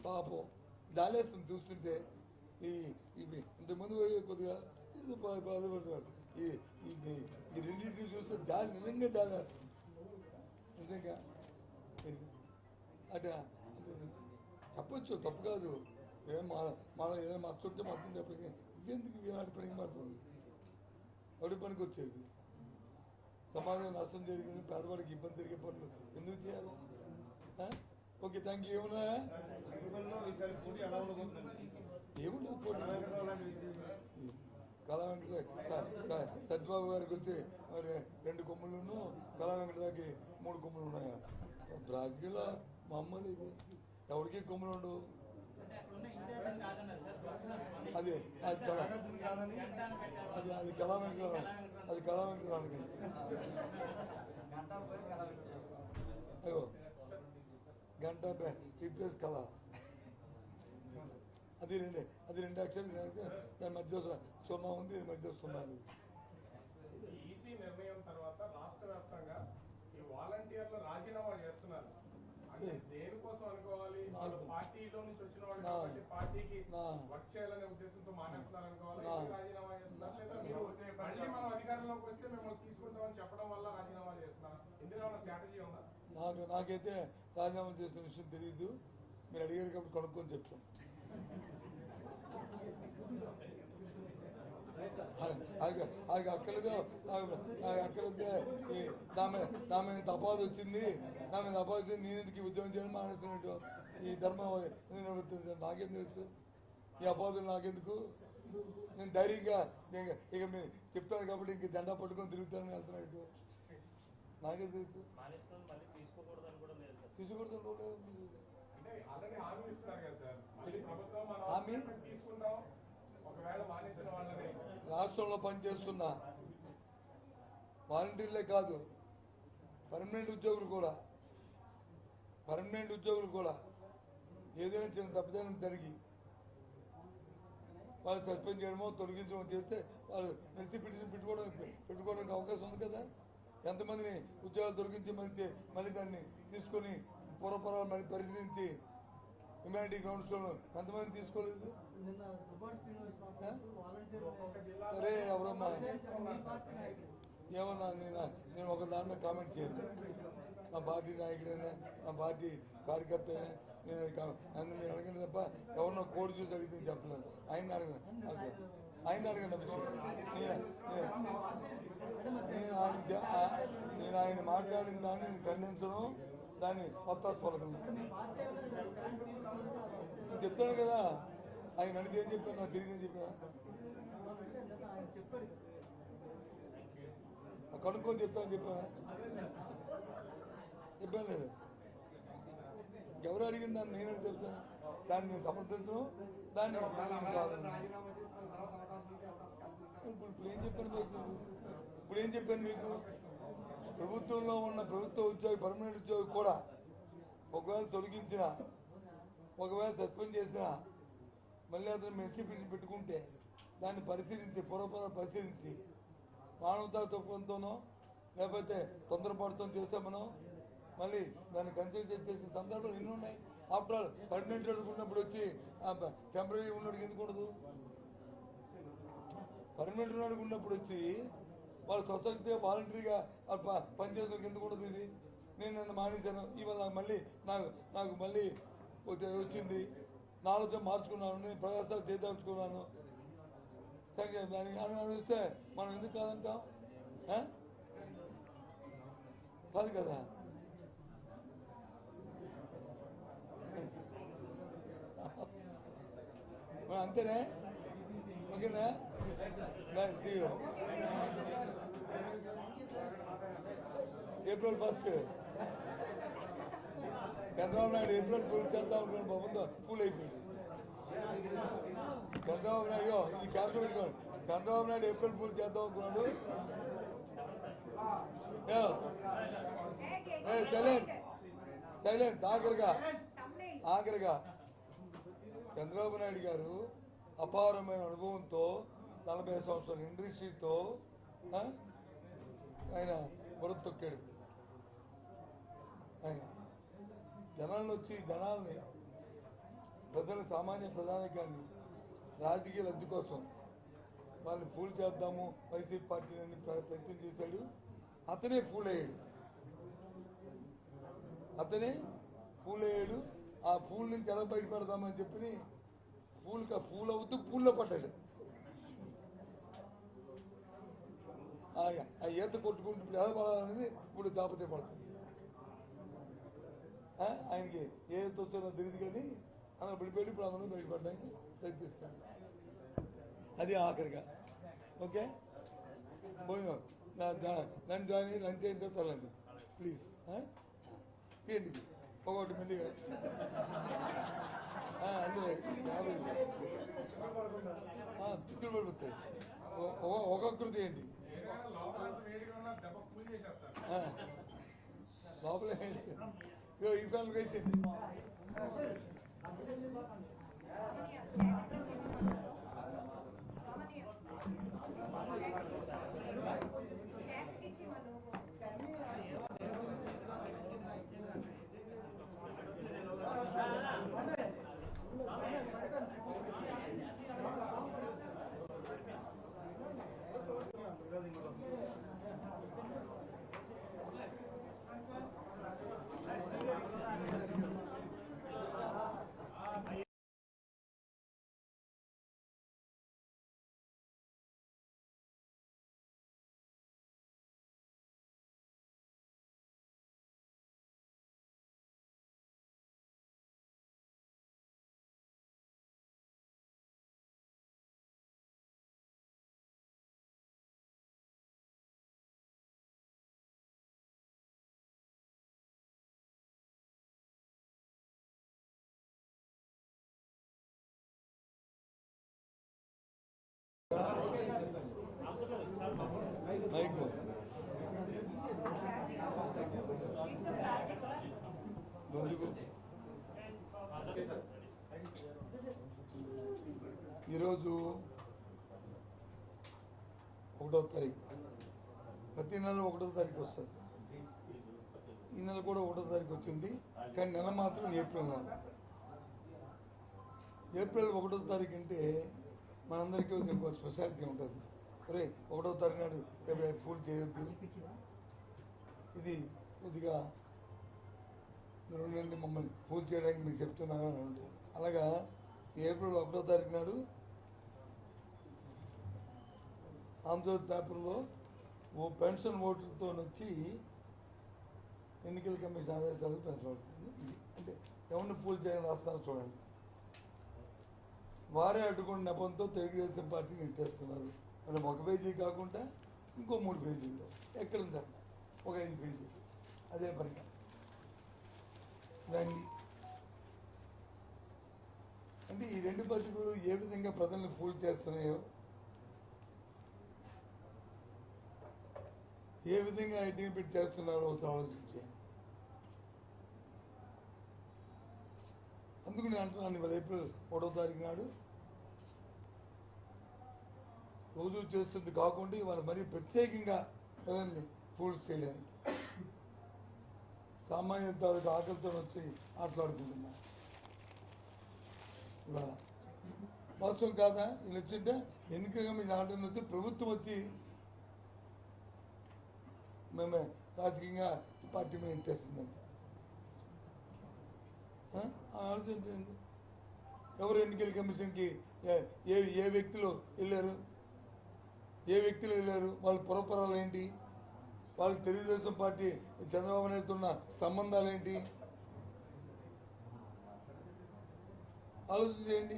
పాపం జాలేస్తుంది చూస్తుంటే. ఇంతకుముందు కొద్దిగా ఏదో బాధపడుతున్నారు. ఈ రెండింటిని చూస్తే నిజంగా జాలేస్తుంది. నిజంగా అట చెప్పచ్చు, తప్పు కాదు. మన ఏదైనా మర్చుంటే మొత్తం చెప్పి ఎందుకు ఈనాటి పనికి మారిపోయింది. ఎవరి పనికి వచ్చేది? సమాజం నష్టం జరిగింది, పేదవాడికి ఇబ్బంది జరిగే పనులు ఎందుకు చేయాలి? Okay, thank you. ఏమన్నా ఏముండదు పోటీ. కళా వెంకట సత్యబాబు గారికి వచ్చి 2 కొమ్ములను, కళా వెంకటకి 3 కొమ్ములు ఉన్నాయా? రాజకీయాల్లో మామూలు ఇది. ఎవరికి కొమ్ములు ఉండవు. అది కళా వెంకట, అది కళా వెంకట అడగండి. అయ్యో గంట రీప్లేస్ కళ, అది 2 అక్షరాలు. దాని మధ్య 0 ఉంది, దీని మధ్య 0 ఉంది. ఈసీ నిర్ణయం తర్వాత రాష్ట్ర వ్యాప్తంగా ఈ వాలంటీర్లు రాజీనామా చేస్తున్నారు. అంటే దేనికోసం అనుకోవాలి? పార్టీలో నుంచి వచ్చిన వాళ్ళు కాబట్టి పార్టీకి వర్క్ చేయాలనే ఉద్దేశంతో మానేస్తున్నారు అనుకోవాలి. రాజీనామా చేస్తున్నారు, లేదా మీరు మళ్ళీ మనం అధికారంలోకి వస్తే మిమ్మల్ని తీసుకుంటామని చెప్పడం వల్ల రాజీనామా చేస్తున్నారు? ఇందులో ఉన్న స్ట్రాటజీ ఉందా? నాకైతే రాజీనామా చేసిన విషయం తెలియదు. మీరు అడిగారు కాబట్టి కనుక్కొని చెప్తాను. వాళ్ళకి అక్కర్లేదు, నాకు అక్కర్లేదే. నా మీద తపాదు వచ్చింది, నేను ఎందుకు ఉద్యోగం చేయాలని మానేస్తున్నట్టు ఈ ధర్మం నిలబెడుతుంది. నాకేం తెలుసు ఈ అపాదులు నాకెందుకు? నేను ధైర్యంగా ఇక మీరు చెప్తాను కాబట్టి ఇంక జెండా పట్టుకొని తిరుగుతానని వెళ్తున్నట్టు నాకేం తెలుసు. తీసుకోకూడదు హామీ. రాష్ట్రంలో పనిచేస్తున్న వాలంటీర్లే కాదు, పర్మనెంట్ ఉద్యోగులు కూడా ఏదైనా చిన్న తప్పిదనం జరిగి వాళ్ళు సస్పెండ్ చేయడమో తొలగించడం చేస్తే వాళ్ళు మెరిసి పిటిషన్ పెట్టుకోవడానికి అవకాశం ఉంది కదా. ఎంతమందిని ఉద్యోగాలు తొలగించి మళ్ళీ దాన్ని తీసుకొని పూర్వపరాలు మళ్ళీ పరిశీలించి హ్యుమానిటీ గ్రౌండ్స్లో ఎంతమంది తీసుకోలేదు? సరే ఎవరమ్మా ఏమన్నా నేను ఒక దాని మీద కామెంట్ చేయను. నా పార్టీ నాయకుడైనా నా పార్టీ కార్యకర్త అయినా నన్ను మీరు అడగండి తప్ప ఎవరినో కోడి చూసి అడిగితే చెప్పలేదు. ఆయన అడగండి విషయం. నేను ఆయన మాట్లాడిన దాన్ని నేను ఖండించను, దాన్ని మొత్తం నేను చెప్తాను కదా. ఆయన అడిగితే ఏం చెప్పాను, నాకు తిరిగి ఏం చెప్పా కనుక్కొని చెప్పాను లేదు. ఎవరు అడిగిన దాన్ని నేనని చెప్తాను, దాన్ని నేను సమర్థించను, దాన్ని నేను కాదు. ఇప్పుడు ఏం చెప్పాను మీకు? ప్రభుత్వంలో ఉన్న ప్రభుత్వ ఉద్యోగి పర్మనెంట్ ఉద్యోగి కూడా ఒకవేళ తొలగించినా, ఒకవేళ సస్పెండ్ చేసినా మళ్ళీ అతను మెర్సీ పెట్టుకుంటే దాన్ని పరిశీలించి పరిశీలించి మానవతా తత్వంతోనో లేకపోతే తొందరపాటుతో చేసామనో మళ్ళీ దాన్ని కన్సిడర్ చేసే సందర్భాలు ఎన్ని ఉన్నాయి. ఆఫ్టర్ ఆల్ పర్మనెంట్ ఉన్నప్పుడు వచ్చి టెంపరీ ఉన్నోడికి ఎందుకు ఉండదు? పర్మనెంట్ ఉన్నోడికి ఉన్నప్పుడు వచ్చి వాళ్ళు స్వచ్ఛంగా వాలంటరీగా పనిచేసేందుకు ఎందుకు ఉండదు? ఇది నేను నన్ను మానేశాను, ఇవాళ మళ్ళీ నాకు మళ్ళీ వచ్చింది, నా ఆలోచన మార్చుకున్నాను, నేను ప్రయాసాలు చేద్దాచుకున్నాను. సరే దానికి అనుభవిస్తే మనం ఎందుకు కాదంటాం? కాదు కదా. మనం అంతేనే. ఓకేనా? Bye, see you. April 1 Chandrababu Naidu April fool చేద్దాం అనుకున్నాడు, బాబుతో ఫుల్ అయిపోయాడు. చంద్రబాబు నాయుడు ఈ క్యాప్లో పెట్టుకోండి. చంద్రబాబు నాయుడు ఏప్రిల్ ఫుల్ చేద్దాం అనుకున్నాడు. సైలెన్స్ ఆఖరిగా చంద్రబాబు నాయుడు గారు అపారమైన అనుభవంతో 40 సంవత్సరాల ఇండస్ట్రీతో ఆయన బురద తొక్కాడు. ఆయన జనాల్ని ప్రజల సామాన్య ప్రధానికాన్ని రాజకీయ లబ్ధి కోసం వాళ్ళని ఫూల్ చేద్దాము వైసీపీ పార్టీని ప్రయత్నం చేశాడు. అతనే ఫూల్ అయ్యాడు. ఆ ఫూల్ నుంచి ఎలా బయటపడదామని చెప్పి ఫూల్ అవుతూ పూల్లో పడ్డాడు. ఆ ఈత కొట్టుకుంటూ ఇప్పుడు ఎలా పడాలనేది ఇప్పుడు దాపతే పడుతుంది. ఆయనకి ఏదైతే వచ్చారో తెలియదు కానీ అలా పడిపోయి ఇప్పుడు అందరూ బయటపడడానికి ప్రయత్నిస్తాడు. అది ఆఖరిగా. ఓకే, నన్ను జాయిన్ అయ్యి లంచ్ అయిన తర్వాత వెళ్ళండి ప్లీజ్. ఏంటిది ఒకటి మెల్లిగా అన్నీ 50 చుక్కలు పడిపోతాయి. ఒక్కొక్కరిది ఏంటి లోపల ఈ ఫ్యాన్ వేసేయండి. మైకు ఎందుకు ఈరోజు 1వ తారీఖు, ప్రతి నెల 1వ తారీఖు వస్తుంది. ఈ నెల కూడా 1వ తారీఖు వచ్చింది, కానీ నెల మాత్రం ఏప్రిల్ నెల. ఏప్రిల్ 1వ తారీఖు అంటే మనందరికీ ఇంకో స్పెషాలిటీ ఉంటుంది. అరే 1వ తారీఖు నాడు ఫుల్ చేయొద్దు, ఇది కొద్దిగా మీరు ఉండండి, మమ్మల్ని ఫుల్ చేయడానికి మీకు చెప్తున్నాను అని ఉంటుంది. అలాగా ఏప్రిల్ 1వ తారీఖు నాడు ఆంధ్రజ్యోతి పేపర్లో పెన్షన్ ఓట్లతో వచ్చి ఎన్నికల కమిషన్ ఆదేశాలకు పెన్షన్ ఓట్లేదు. అంటే ఎవరిని ఫుల్ చేయని రాస్తున్నారు చూడండి. వారే అడ్డుకున్న నెపంతో తెలుగుదేశం పార్టీని నెట్టేస్తున్నారు. మనం ఒక పేజీ కాకుండా ఇంకో 3 పేజీల్లో ఎక్కడ ఉందంట ఒక 5 పేజీలు అదే పనిగా రండి. అంటే ఈ 2 పత్రికలు ఏ విధంగా ప్రజల్ని ఫూల్ చేస్తున్నాయో, ఏ విధంగా ఐటీని పెట్టి చేస్తున్నారో ఒకసారి ఆలోచించాను. అందుకు నేను అంటున్నాను, ఇవాళ ఏప్రిల్ 1వ తారీఖు నాడు రోజు చేస్తుంది కాకుండా ఇవాళ మరీ ప్రత్యేకంగా ప్రజల్ని ఫూల్స్ చేయడానికి సామాన్య తాలూకు ఆకలితో వచ్చి మాట్లాడుకుంటున్నా. ఇవాళ వాస్తవం కాదా? వీళ్ళు వచ్చింటే ఎన్నికగా మీ ఆర్డర్ వచ్చి ప్రభుత్వం వచ్చి మేమే రాజకీయంగా పార్టీ మీద ఇంటేస్తుందంట. ఆలోచించండి, ఎవరు ఎన్నికల కమిషన్కి ఏ వ్యక్తులు వెళ్ళారు, వాళ్ళ పురపరాలు ఏంటి, వాళ్ళకి తెలుగుదేశం పార్టీ చంద్రబాబు నాయుడుతో ఉన్న సంబంధాలు ఏంటి ఆలోచన చేయండి.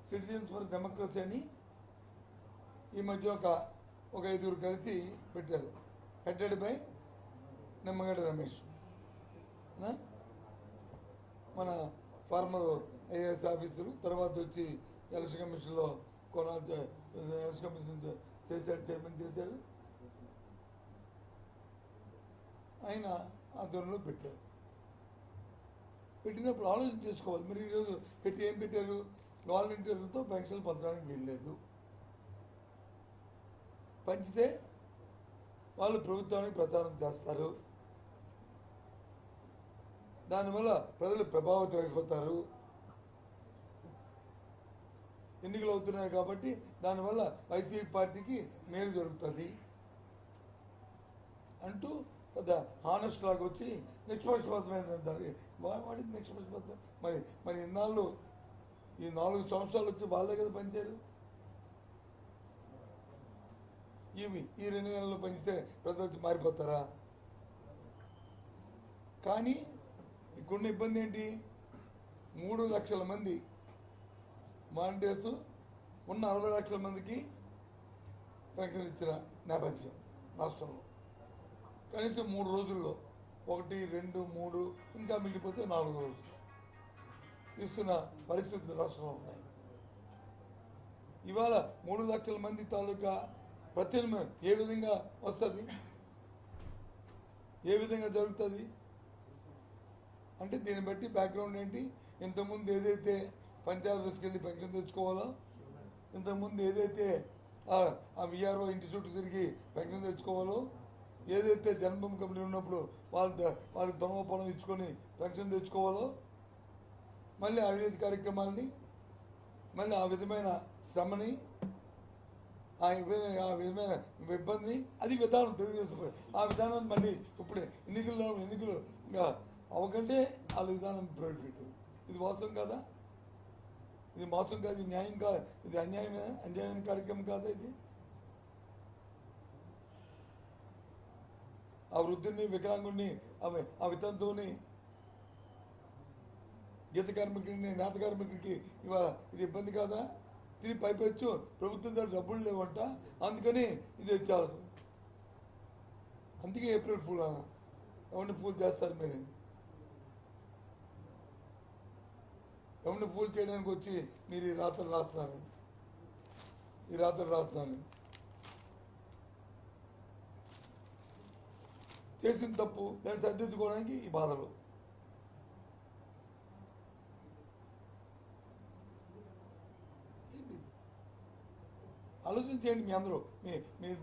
సిటిజన్స్ ఫర్ డెమోక్రసీ అని ఈ మధ్య ఒక 5గురు కలిసి పెట్టారు, హెడెడ్ బై నిమ్మగడ్డ రమేష్, మన ఫార్మర్ ఐఏఎస్ ఆఫీసరు, తర్వాత వచ్చి ఎలక్షన్ కమిషన్లో ఎలక్షన్ కమిషన్ చేశారు, చైర్మన్ చేశారు. ఆయన ఆధ్వర్యంలో పెట్టారు. పెట్టినప్పుడు ఆలోచన చేసుకోవాలి. మీరు ఈరోజు ఏం పెట్టారు? వాలంటీర్లతో పెన్షన్లు పంచడానికి వీల్లేదు, పంచితే వాళ్ళు ప్రభుత్వానికి ప్రచారం చేస్తారు, దానివల్ల ప్రజలు ప్రభావితం అయిపోతారు, ఎన్నికలు అవుతున్నాయి కాబట్టి దానివల్ల వైసీపీ పార్టీకి మేలు జరుగుతుంది అంటూ పెద్ద హానెస్ట్ లాగా వచ్చి నిష్పక్షపాతమైన వాడి నిష్పక్షపాతం. మరి ఇన్నాళ్ళు ఈ 4 సంవత్సరాలు వచ్చి వాళ్ళే కదా పనిచేయరు. ఈ 2 నెలల్లో పనిస్తే ప్రజలు వచ్చి మారిపోతారా? కానీ ఇక్కడున్న ఇబ్బంది ఏంటి? 3 లక్షల మంది వాలంటీర్స్ ఉన్న 60 లక్షల మందికి పెన్షన్ ఇచ్చిన నేపథ్యం రాష్ట్రంలో. కనీసం 3 రోజుల్లో 1, 2, 3 ఇంకా మిగిలిపోతే 4 రోజులు ఇస్తున్న పరిస్థితులు రాష్ట్రంలో ఉన్నాయి. ఇవాళ 3 లక్షల మంది తాలూకా ప్రత్యామ్నాయం ఏ విధంగా వస్తుంది, ఏ విధంగా జరుగుతుంది అంటే దీన్ని బట్టి బ్యాక్గ్రౌండ్ ఏంటి? ఇంతకుముందు ఏదైతే పంచాయత్ ఆఫీస్కి వెళ్ళి పెన్షన్ తెచ్చుకోవాలో, ఇంతకుముందు ఏదైతే ఆ విఆర్ఓ ఇంటి చుట్టూ తిరిగి పెన్షన్ తెచ్చుకోవాలో, ఏదైతే జన్మభూమి కమిటీ ఉన్నప్పుడు వాళ్ళకి దొంగ పొలం ఇచ్చుకొని పెన్షన్ తెచ్చుకోవాలో, మళ్ళీ అవినీతి కార్యక్రమాలని, మళ్ళీ ఆ విధమైన శ్రమని, ఆ విధమైన ఇబ్బందిని, అది విధానం తెలుగుదేశం. ఆ విధానాన్ని మళ్ళీ ఇప్పుడు ఎన్నికలు ఇంకా అవకంటే వాళ్ళ విధానం ప్రవేశపెట్టింది. ఇది మోసం కాదా? ఇది మోసం కాదు, ఇది న్యాయం కాదు, ఇది అన్యాయమైన కార్యక్రమం కాదా? ఇది ఆ వృద్ధుని, వికలాంగుడిని, ఆ వితంతువుని, గీత కార్మికుడిని, నేత కార్మికుడికి ఇవాళ ఇది ఇబ్బంది కాదా? దీన్ని పైపెచ్చు ప్రభుత్వం దగ్గర డబ్బులు లేవంట, అందుకని ఇది వచ్చారు. అందుకే ఏప్రిల్ ఫుల్ అన్నారు. ఎవరిని ఫుల్ చేస్తారు మీరండి? ఎవరిని ఫూల్ చేయడానికి వచ్చి మీరు ఈ రాత్రులు రాస్తున్నారు, ఈ రాత్రులు రాస్తున్నారు. చేసిన తప్పు దాన్ని సర్దిద్దుకోవడానికి ఈ బాధలు. ఏంటి ఆలోచించండి మీ అందరూ.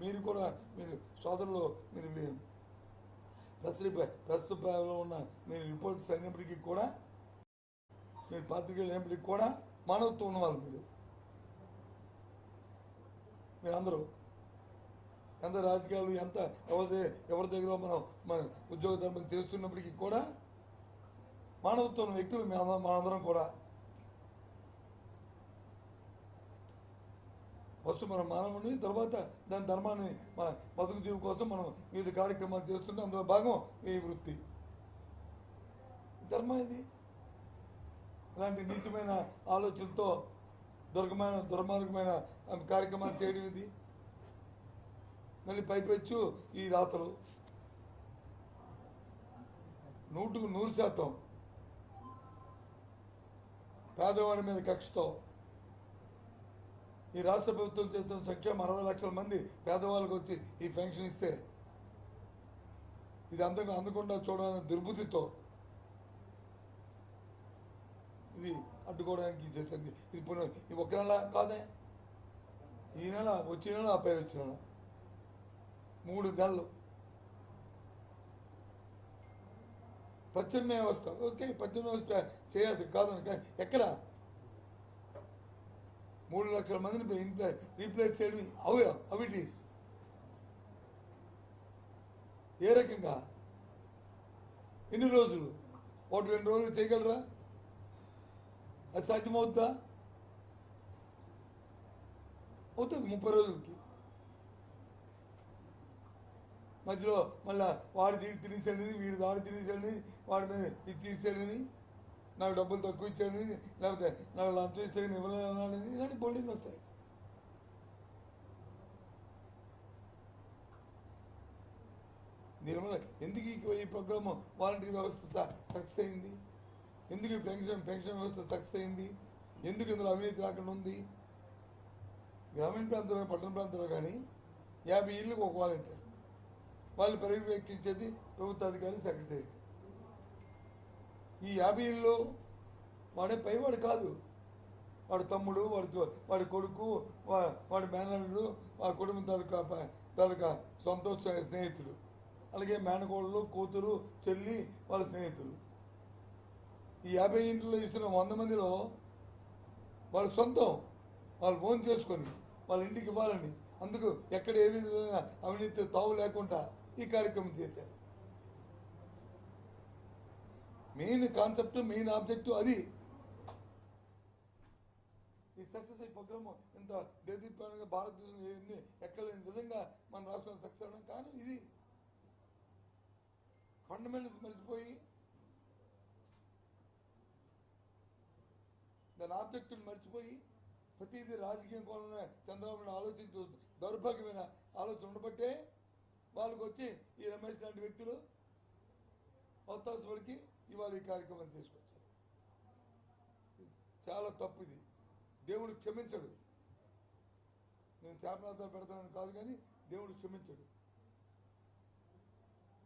మీరు కూడా మీరు సోదరులు మీరు ప్రస్తుతంలో ఉన్న మీరు రిపోర్ట్స్ అయినప్పటికీ కూడా మీరు పాత్రికేయులు అయినప్పటికీ కూడా మానవత్వం ఉన్నవాళ్ళు మీరందరూ. ఎంత రాజకీయాలు ఎంత ఎవరి దగ్గర మన ఉద్యోగ ధర్మం చేస్తున్నప్పటికీ కూడా మానవత్వం ఉన్న వ్యక్తులు మనందరం కూడా. ఫస్ట్ మనం మానవుని, తర్వాత దాని ధర్మాన్ని బతుకు జీవి కోసం మనం వివిధ కార్యక్రమాలు చేస్తుంటే అందులో భాగం ఈ వృత్తి. ధర్మం ఇది. ఇలాంటి నీచమైన ఆలోచనతో దుర్మార్గమైన కార్యక్రమాలు చేయడం ఇది. మళ్ళీ పైపెచ్చు ఈ రాతలు 100% పేదవాడి మీద కక్షతో ఈ రాష్ట్ర ప్రభుత్వం చేస్తున్న సంక్షేమం 60 లక్షల మంది పేదవాళ్ళకి వచ్చి ఈ పెన్షన్ ఇస్తే ఇది అందకుండా చూడాలనే దుర్బుద్ధితో ఇది అడ్డుకోవడానికి చేస్తుంది. ఇప్పుడు ఈ ఒక్క నెల కాదే, ఈ నెల వచ్చే నెల ఆ పై వచ్చిన నెల 3 నెలలు ప్రత్యామ్నాయ వ్యవస్థ. ఓకే, ప్రత్యామ్నాయ వ్యవస్థ చేయాలి కాదని, కానీ ఎక్కడ 3 లక్షల మందిని రీప్లేస్ చేయడం హౌ ఇట్ ఈస్? ఏ రకంగా? ఎన్ని రోజులు? 1-2 రోజులు చేయగలరా? అది సాధ్యమవుతుందా? అవుతుంది 30 రోజులకి. మధ్యలో మళ్ళీ వాడు తినేసాడని, వీడు దాడి తినేసాడని, వాడి మీద ఇది తీసాడని, నాకు డబ్బులు తక్కువ ఇచ్చాడని, లేకపోతే నాకు లంచం ఇస్తే ఇవ్వలేదన్నాడని, ఇలాంటి బోల్డింగ్ వస్తాయి. దీనివల్ల ఎందుకు ఈ ప్రోగ్రామ్ వాలంటీర్ వ్యవస్థ సక్సెస్ అయింది? ఎందుకు ఈ పెన్షన్ వ్యవస్థ సక్సెస్ అయింది? ఎందుకు ఇందులో అవినీతి రాకుండా ఉంది? గ్రామీణ ప్రాంతంలో పట్టణ ప్రాంతంలో కానీ 50 ఇళ్ళకి ఒక వాలంటీర్, వాళ్ళు పర్యవేక్షించేది ప్రభుత్వ అధికారి, సెక్రటరీ. ఈ 50 ఇళ్ళు వాడే పైవాడు కాదు, వాడి తమ్ముడు, వాడి కొడుకు, వాడి మేనల్లుడు, వాడి కుటుంబం తాలూకా సొంత స్నేహితుడు, అలాగే మేనకోడలు, కూతురు, చెల్లి, వాళ్ళ స్నేహితులు. ఈ 50 ఇంట్లో ఇస్తున్న 100 మందిలో వాళ్ళ సొంతం, వాళ్ళు ఫోన్ చేసుకొని వాళ్ళ ఇంటికి ఇవ్వాలని, అందుకు ఎక్కడ ఏ విధంగా అవినీతి తావు లేకుండా ఈ కార్యక్రమం చేశారు. మెయిన్ కాన్సెప్ట్, మెయిన్ ఆబ్జెక్టివ్ అది. ఈ సక్సెస్ ఈ ప్రోగ్రామ్ ఇంత దేదీప్యంగా భారతదేశంలో ఎక్కడ లేని విధంగా మన రాష్ట్రంలో సక్సెస్ అవడం కారణం ఇది. ఫండమెంటల్స్ మర్చిపోయి దాని ఆబ్జెక్టులు మర్చిపోయి ప్రతిదీ రాజకీయం కోణంలో చంద్రబాబు ఆలోచించు దౌర్భాగ్యమైన ఆలోచన ఉండబట్టే వాళ్ళకి వచ్చి ఈ రమేష్ లాంటి వ్యక్తులు ఒత్తాసపడికి ఇవాళ ఈ కార్యక్రమం తీసుకొచ్చారు. చాలా తప్పు ఇది. దేవుడు క్షమించడు. నేను శాపనార్థాలు పెడతానని కాదు, కానీ దేవుడు క్షమించడు.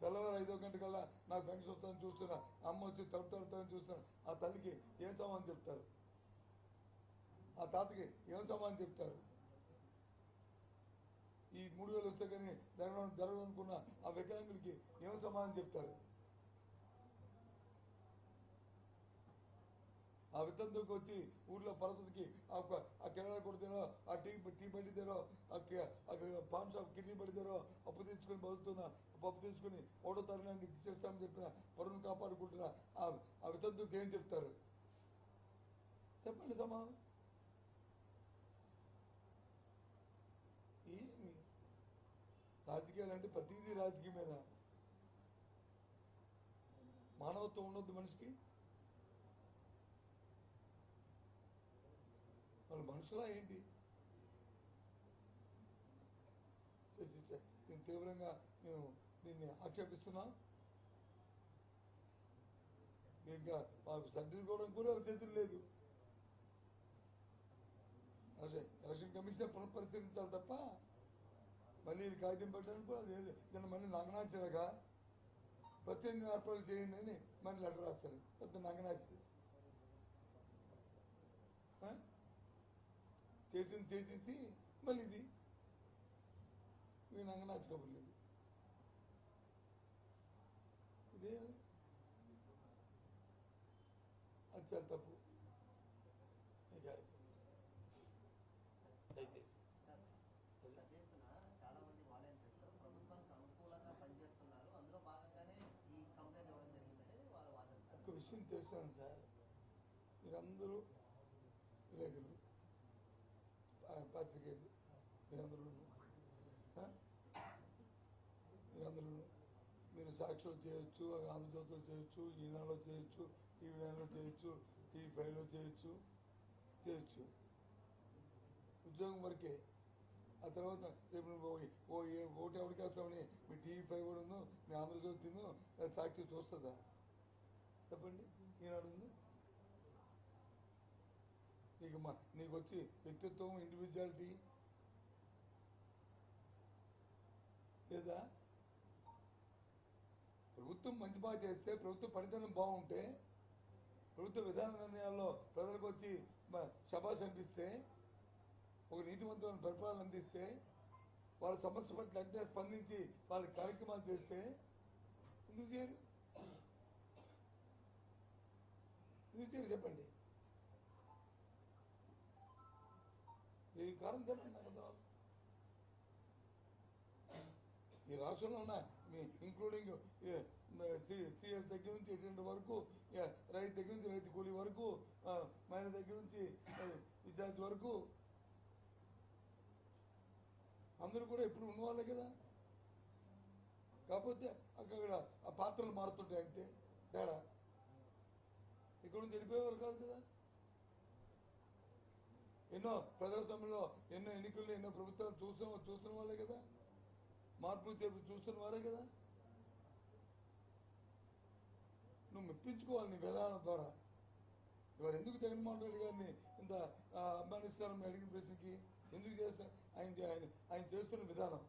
తెల్లవారు 5వ గంటకల్లా నాకు పెన్షన్ వస్తుందని చూస్తున్నా, అమ్మ వచ్చి తలుపు తడుతుందని చూస్తున్నా, ఆ తల్లికి ఏం సమాధానం చెప్తారు? ఆ తాతకి ఏం సమాధానం చెప్తారు? ఈ 3000 వస్తే కానీ జరగదనుకున్న ఆ వికలాంగుడికి ఏం సమాధానం చెప్తారు? ఆ వితంతుకి వచ్చి ఊర్లో పరపతికి ఆ కిరాణా కొడితేనో, ఆ టీ బండి తెరో, ఆ పాన్ షాప్ కిడ్నీ బండి తెరో అప్పు తెచ్చుకొని బతుకుతున్నా, పప్పు తెచ్చుకొని 1వ తారీఖు చేస్తామని చెప్పిన పరువును కాపాడుకుంటున్నా ఆ వితంతుకి ఏం చెప్తారు? చెప్పండి సమాధానం. ఏమి రాజకీయాలు అంటే ప్రతిదీ రాజకీయమేనా? మానవత్వం ఉండొద్దు మనిషికి? వాళ్ళు మనుషులా ఏంటి? దీన్ని తీవ్రంగా మేము దీన్ని ఆక్షేపిస్తున్నాం. ఇంకా వాళ్ళకు సర్దిద్దుకోవడం కూడా చేతులు లేదు. ఎలక్షన్ కమిషన్ పునఃపరిశీలించాలి తప్ప మళ్ళీ ఇది కాగితం పెట్టడానికి కూడా దీన్ని మళ్ళీ నగనాచరగా ప్రత్యేక ఏర్పాటు చేయండి అని మళ్ళీ లెటర్ రాస్తాడు. పెద్ద నగనాచి చేసేసి మళ్ళీ ఇది నగనాచి కబుర్లు ఇదే అది చాలా తప్పు. దయచేసి చాలా మంది వాలంటీర్లు ప్రభుత్వానికి అనుకూలంగా పనిచేస్తున్నారు, అందులో భాగంగానే ఈ కంప్లైంట్ ఇవ్వడం జరిగిందని వాళ్ళ వాదన. ఒక విషయం తెలుసాను సార్, మీరందరూ విలేకరులు, పాత్రికేయులు, మీరందరూ మీరు సాక్షులు చేయొచ్చు, ఆంధ్రజ్యోతిలో చేయొచ్చు, ఈనాడులో చేయొచ్చు, టీవీ 9లో చేయొచ్చు, టీవీ 5లో చేయొచ్చు. ఉద్యోగం వరకే. ఆ తర్వాత రేపు నువ్వు ఓటు ఎవరికి వేస్తామని మీ టీవీ 5 కూడా ఉందో, మీ ఆంధ్రజ్యోతి ఉందో, సాక్షి చూస్తుందా చెప్పండి? ఈనాడు ఉంది. నీకు వచ్చి వ్యక్తిత్వం, ఇండివిజువాలిటీ లేదా? ప్రభుత్వం మంచి బాగా చేస్తే, ప్రభుత్వ పనితనం బాగుంటే, ప్రభుత్వ విధాన నిర్ణయాల్లో ప్రజలకు వచ్చి శభాష్ అనిపిస్తే, ఒక నీతివంతమైన పరిపాలన అందిస్తే, వాళ్ళ సమస్య పట్ల అంటే స్పందించి వాళ్ళ కార్యక్రమాలు చేస్తే ఎందుకు చేయరు? చెప్పండి. ఏ కారణం చెప్పండి నాకు అర్థం. ఈ రాష్ట్రంలో ఉన్న ఇంక్లూడింగ్ సిఎస్ దగ్గర నుంచి ఎటువంటి వరకు, రైతు దగ్గర నుంచి రైతు కూలీ వరకు, మహిళ దగ్గర నుంచి విద్యార్థి వరకు అందరూ కూడా ఎప్పుడు ఉన్నవాళ్ళే కదా. కాకపోతే అక్కడ ఆ పాత్రలు మారుతుంటాయి అంతే తేడా. ఇక్కడ నుంచి వెళ్ళిపోయేవారు కాదు కదా. ఎన్నో ప్రజాస్వామ్యంలో ఎన్నో ఎన్నికల్లో ఎన్నో ప్రభుత్వాలు చూస్తున్న వాళ్ళే కదా. మార్పులు చేర్పు చూస్తున్న వారే కదా. నువ్వు మెప్పించుకోవాలి నీ విధానం ద్వారా. ఇవాళ ఎందుకు జగన్మోహన్ రెడ్డి గారిని ఇంత అభిమానిస్తారని అడిగిన ప్రశ్నకి ఎందుకు చేస్తా? ఆయన చేస్తున్న విధానం,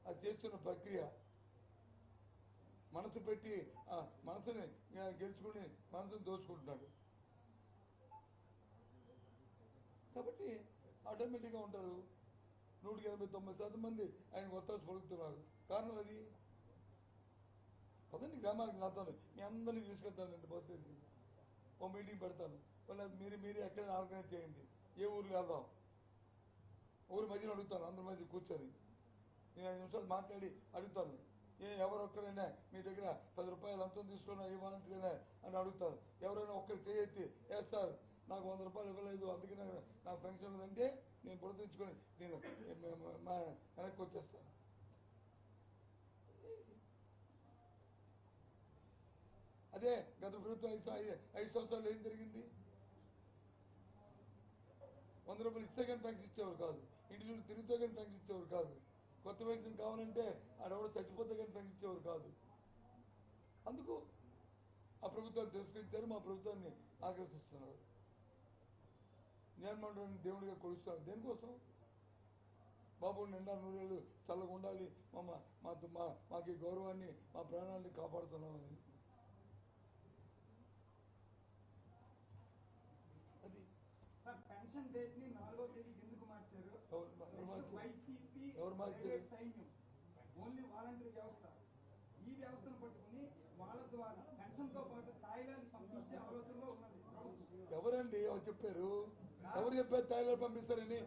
అది చేస్తున్న ప్రక్రియ, మనసు పెట్టి మనసుని గెలుచుకుని మనసుని దోచుకుంటున్నాడు. కాబట్టి ఆటోమేటిక్గా ఉంటారు. 189% మంది ఆయన ఒత్తాసు పలుకుతున్నారు. కారణం అది. పదండి గ్రామానికి నాతాను, మీ అందరినీ తీసుకెళ్తానండి బస్ చేసి, ఓ మీటింగ్ పెడతాను. వాళ్ళు మీరే ఎక్కడైనా ఆర్గనైజ్ చేయండి. ఏ ఊరికి వెళ్దాం, ఊరి మధ్యలో అడుగుతాను, అందరి మధ్య కూర్చొని నేను 5 నిమిషాలు మాట్లాడి అడుగుతాను. ఎవరొక్కరైనా మీ దగ్గర 10 రూపాయలు అంతం తీసుకున్నా ఏ వాలంటీర్నా అని అడుగుతాను. ఎవరైనా ఒక్కరు చేయెత్తి సార్ నాకు 100 రూపాయలు ఇవ్వలేదు, అందుకే నాకు పెన్షన్ లేదంటే నేను ప్రవర్తించుకొని నేను వెనక్కి వచ్చేస్తాను. అదే గత ప్రభుత్వం 5 సంవత్సరాలు ఏం జరిగింది? 100 రూపాయలు ఇస్తే కానీ పెన్షన్ ఇచ్చేవారు కాదు. ఇంటి చుట్టూ తిరిగితే కానీ పెన్షన్ ఇచ్చేవారు కాదు. కొత్త పెన్షన్ కావాలంటే ఆడెవడో చచ్చిపోతే కానీ పెన్షన్ ఇచ్చేవారు కాదు. అందుకు ఆ ప్రభుత్వాన్ని తిరస్కరించారు, మా ప్రభుత్వాన్ని ఆకర్షిస్తున్నారు. జగన్మోహన్ రెడ్డిని దేవుడిగా కొలుస్తున్నారు. దేనికోసం? బాబు నిండా 100 ఏళ్ళు చల్లగా ఉండాలి, మాకు ఈ గౌరవాన్ని, మా ప్రాణాలని కాపాడుతున్నామని. అది పెన్షన్ డేట్ ని 4వ తేదీకి ఎందుకు మార్చారు? వైసీపీ సైన్యం ఓన్లీ వాలంటీర్ వ్యవస్థ, ఈ వ్యవస్థను పట్టుకుని వాళ్ళ ద్వారా పెన్షన్ తో పాటు తాయిలాండ్ పంపించే ఆలోచనలో ఉన్నది. ఎవరండి చెప్పారు? ఎవరు చెప్పారు తాయిలాండ్ పంపిస్తారని?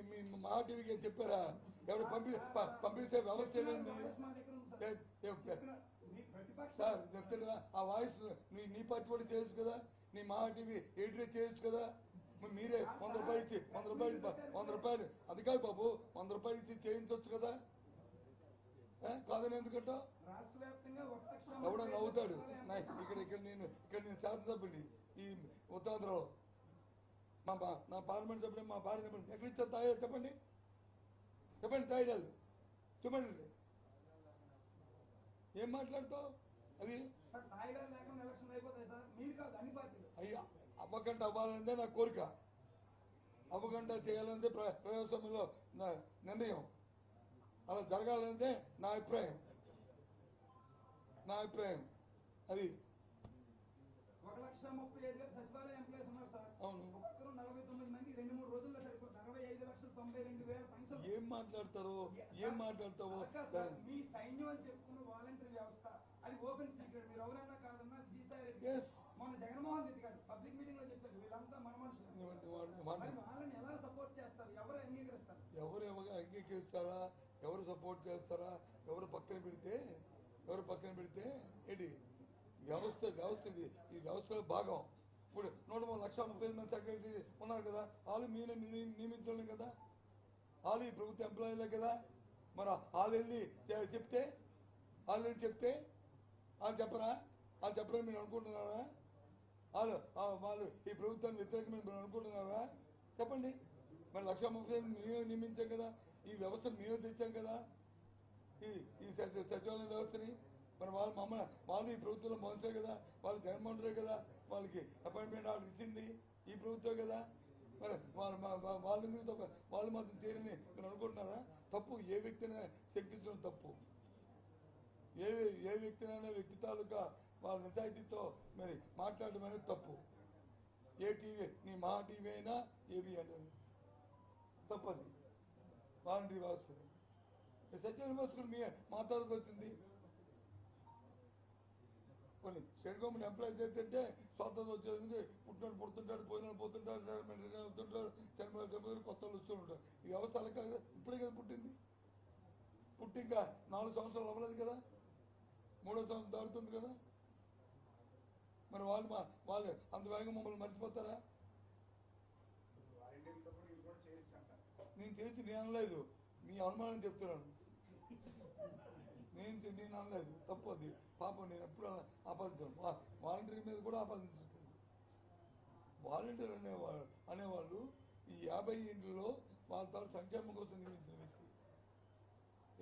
మీ మా టీవీకి చెప్పారా? ఎవరు పంపిస్తే వ్యవస్థ ఏమైంది సార్? చెప్తున్నా ఆ వాయిస్ నీ పార్టీ కూడా చేయొచ్చు కదా, నీ మా టీవీ ఎడిటర్ చేయొచ్చు కదా. మీరే 100 రూపాయలు ఇచ్చి 100 రూపాయలు అది కాదు బాబు, 100 రూపాయలు ఇచ్చి చేయించవచ్చు కదా. కాదని ఎందుకంటా? ఎవడో నవ్వుతాడు. ఇక్కడ నేను శాసనసభ్యుడిని ఈ ఉత్తరాంధ్రలో, నా పార్లమెంట్ సభ్యుడు, మా భార్య చెప్పండి, ఎక్కడ ఇచ్చారు తాయిలాలు చెప్పండి, తాయిలాలు చెప్పండి. ఏం మాట్లాడతావు? అది అయ్యా అవ్వకంటే అవ్వాలనేదే నా కోరిక. అవ్వకుండా చేయాలనేది ప్రజాస్వామ్యంలో నిర్ణయం. అలా జరగాలనేదే నా అభిప్రాయం. అది 1,35,000 సచివాలయ ఎంప్లాయీస్ ఉన్నారు సార్. అవును. ఒక్కొక్కరు 49 మంది 2-3 రోజుల్లో సరిపోతుంది. 65,92,000 పెన్షన్. ఏం మాట్లాడతావు? మీ సైన్యం అని చెప్పుకున్న వాలంటీర్ వ్యవస్థ అది ఓపెన్ సీక్రెట్. మీరు ఎవరైనా కాదన్నా విజయసాయి రెడ్డి Yes. మొన్న జగన్మోహన్ రెడ్డి గారు పబ్లిక్ మీటింగ్ లో చెప్పారు వీళ్ళంతా మన మనుషులు. మరి వాళ్ళని ఎలా సపోర్ట్ చేస్తారు? ఎవరు అంగీకరిస్తారు? ఎవరు అంగీకరిస్తారా? ఎవరు సపోర్ట్ చేస్తారా? ఎవరు పక్కన పెడితే ఏంటి వ్యవస్థ ఇది. ఈ వ్యవస్థలో భాగం. ఇప్పుడు 1,30,35,000 మంది సెక్రటరీ ఉన్నారు కదా, వాళ్ళు మీరే నియమించలేం కదా, వాళ్ళు ఈ ప్రభుత్వ ఎంప్లాయీలే కదా. మరి వాళ్ళు వెళ్ళి చెప్తే వాళ్ళు చెప్పరా? వాళ్ళు చెప్పరని మీరు అనుకుంటున్నారా? వాళ్ళు ఈ ప్రభుత్వాన్ని వ్యతిరేకమైన మీరు అనుకుంటున్నారా? చెప్పండి. మరి 1,30,000 మేమే నియమించాం కదా, ఈ వ్యవస్థను మేమే తెచ్చాం కదా, ఈ సచివాలయ వ్యవస్థని. మరి వాళ్ళు ఈ ప్రభుత్వంలో మనుషులే కదా, వాళ్ళు జగన్మోహన్ రెడ్డి కదా వాళ్ళకి అపాయింట్మెంట్ ఆర్డర్ ఇచ్చింది ఈ ప్రభుత్వం కదా. మరి వాళ్ళు ఎందుకు తప్ప వాళ్ళు మాత్రం చేయరని మీరు అనుకుంటున్నారా? తప్పు. ఏ వ్యక్తిని శంకించడం తప్పు. ఏ వ్యక్తినైనా వ్యక్తి తాలూకా వాళ్ళ నిజాయితీతో మరి మాట్లాడడం అనేది తప్పు. ఏ టీవీ నీ మా టీవీ అయినా ఏబీ అనేది తప్పది. వాలంటరీ వ్యవస్థ సచివాలయ వ్యవస్థ కూడా మా తర్వాత వచ్చింది. కొన్ని స్టేట్ గవర్నమెంట్ ఎంప్లాయీస్ ఏంటంటే స్వాతంత్రం వచ్చేది పుడుతుంటాడు, పోతుంటాడు, రిటైర్మెంట్ అవుతుంటారు, చనిపోయి కొత్త వాళ్ళు వస్తూ ఉంటారు. ఈ వ్యవస్థ అలా కాదు. ఇప్పుడే కదా పుట్టి ఇంకా 4 సంవత్సరాలు అవ్వలేదు కదా, 3వ సంవత్సరం దాడుతుంది కదా. మరి వాళ్ళు అంత వేగం మమ్మల్ని మర్చిపోతారా? నేను అనలేదు, మీ అనుమానం చెప్తున్నాను. నేను అనలేదు. తప్పు అది. పాపం నేను ఎప్పుడు ఆపాదించాను. వాలంటీర్ మీద కూడా ఆపాదించట్లేదు. వాలంటీర్ అనేవాళ్ళు ఈ 50 ఇంట్లో వాళ్ళ తాను సంక్షేమం కోసం నియమించిన వ్యక్తి.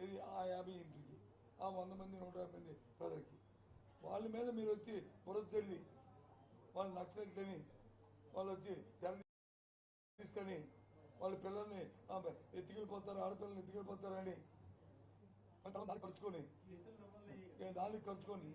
ఇది ఆ 50 ఇంటికి, ఆ 100 మంది 150 మంది ప్రజలకి. వాళ్ళ మీద మీరు వచ్చి బురదల్లి వాళ్ళు నక్సలెట్లని వాళ్ళు వచ్చి తీసుకొని వాళ్ళ పిల్లల్ని ఎత్తుకెళ్ళిపోతారు, ఆడపిల్లల్ని ఎత్తుకెళ్ళిపోతారని దాన్ని ఖర్చుకొని